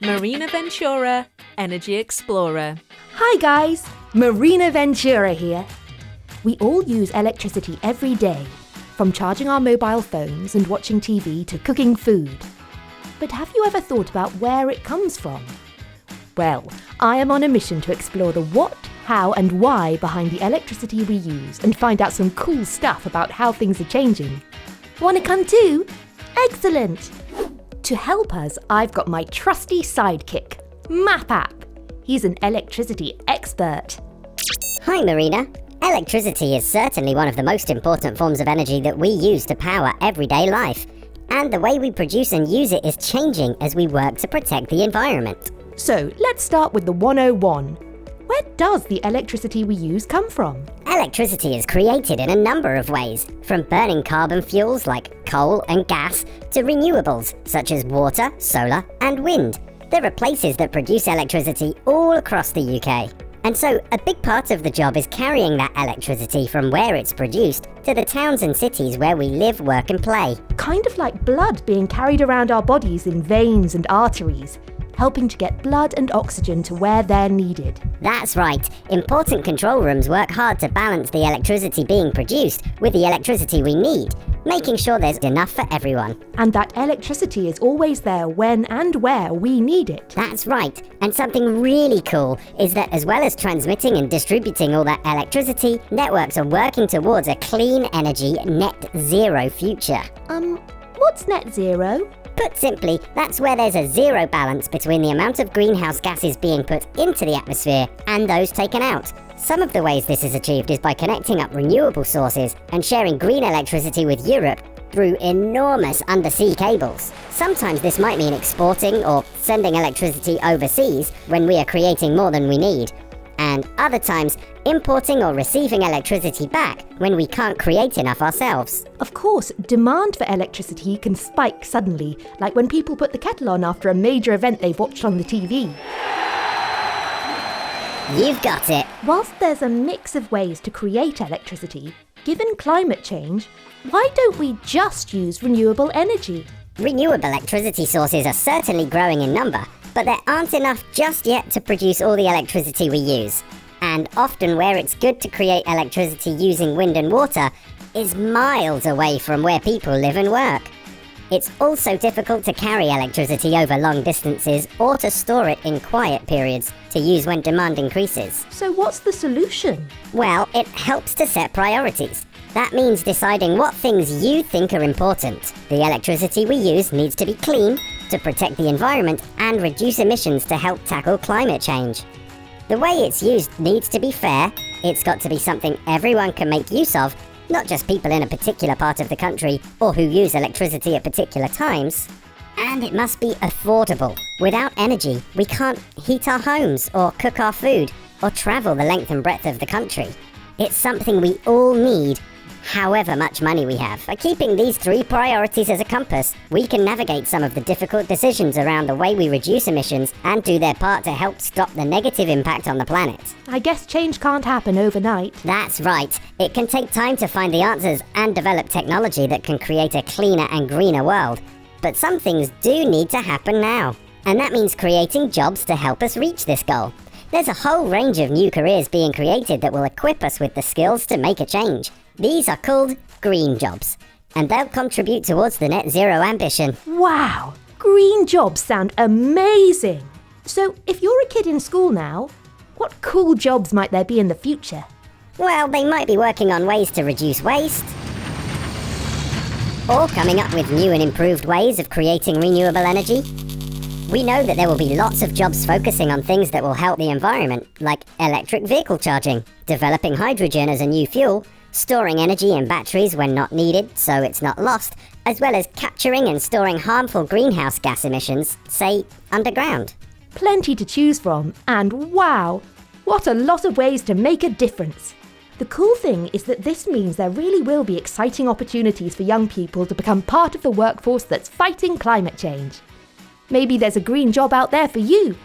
Marina Ventura, Energy Explorer. Hi guys, Marina Ventura here. We all use electricity every day, from charging our mobile phones and watching TV to cooking food. But have you ever thought about where it comes from? Well, I am on a mission to explore the what, how and why behind the electricity we use and find out some cool stuff about how things are changing. Want to come too? Excellent! To help us, I've got my trusty sidekick, MapApp. He's an electricity expert. Hi Marina. Electricity is certainly one of the most important forms of energy that we use to power everyday life. And the way we produce and use it is changing as we work to protect the environment. So let's start with the 101. Where does the electricity we use come from? Electricity is created in a number of ways, from burning carbon fuels like coal and gas to renewables such as water, solar and wind. There are places that produce electricity all across the UK. And so a big part of the job is carrying that electricity from where it's produced to the towns and cities where we live, work and play. Kind of like blood being carried around our bodies in veins and arteries, helping to get blood and oxygen to where they're needed. That's right. Important control rooms work hard to balance the electricity being produced with the electricity we need, making sure there's enough for everyone. And that electricity is always there when and where we need it. That's right. And something really cool is that as well as transmitting and distributing all that electricity, networks are working towards a clean energy net zero future. What's net zero? Put simply, that's where there's a zero balance between the amount of greenhouse gases being put into the atmosphere and those taken out. Some of the ways this is achieved is by connecting up renewable sources and sharing green electricity with Europe through enormous undersea cables. Sometimes this might mean exporting or sending electricity overseas when we are creating more than we need. And other times, importing or receiving electricity back when we can't create enough ourselves. Of course, demand for electricity can spike suddenly, like when people put the kettle on after a major event they've watched on the TV. You've got it. Whilst there's a mix of ways to create electricity, given climate change, why don't we just use renewable energy? Renewable electricity sources are certainly growing in number, but there aren't enough just yet to produce all the electricity we use. And often where it's good to create electricity using wind and water is miles away from where people live and work. It's also difficult to carry electricity over long distances or to store it in quiet periods to use when demand increases. So what's the solution? Well, it helps to set priorities. That means deciding what things you think are important. The electricity we use needs to be clean, to protect the environment and reduce emissions to help tackle climate change. The way it's used needs to be fair, it's got to be something everyone can make use of, not just people in a particular part of the country or who use electricity at particular times. And it must be affordable. Without energy, we can't heat our homes or cook our food or travel the length and breadth of the country. It's something we all need, however much money we have. By keeping these three priorities as a compass, we can navigate some of the difficult decisions around the way we reduce emissions and do their part to help stop the negative impact on the planet. I guess change can't happen overnight. That's right. It can take time to find the answers and develop technology that can create a cleaner and greener world. But some things do need to happen now. And that means creating jobs to help us reach this goal. There's a whole range of new careers being created that will equip us with the skills to make a change. These are called green jobs, and they'll contribute towards the net zero ambition. Wow! Green jobs sound amazing! So, if you're a kid in school now, what cool jobs might there be in the future? Well, they might be working on ways to reduce waste, or coming up with new and improved ways of creating renewable energy. We know that there will be lots of jobs focusing on things that will help the environment, like electric vehicle charging, developing hydrogen as a new fuel, storing energy in batteries when not needed so it's not lost, as well as capturing and storing harmful greenhouse gas emissions, say, underground. Plenty to choose from, and wow, what a lot of ways to make a difference. The cool thing is that this means there really will be exciting opportunities for young people to become part of the workforce that's fighting climate change. Maybe there's a green job out there for you.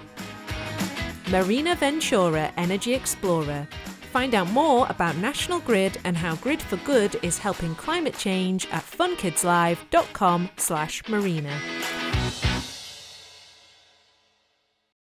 Marina Ventura, Energy Explorer. Find out more about National Grid and how Grid for Good is helping climate change at funkidslive.com/marina.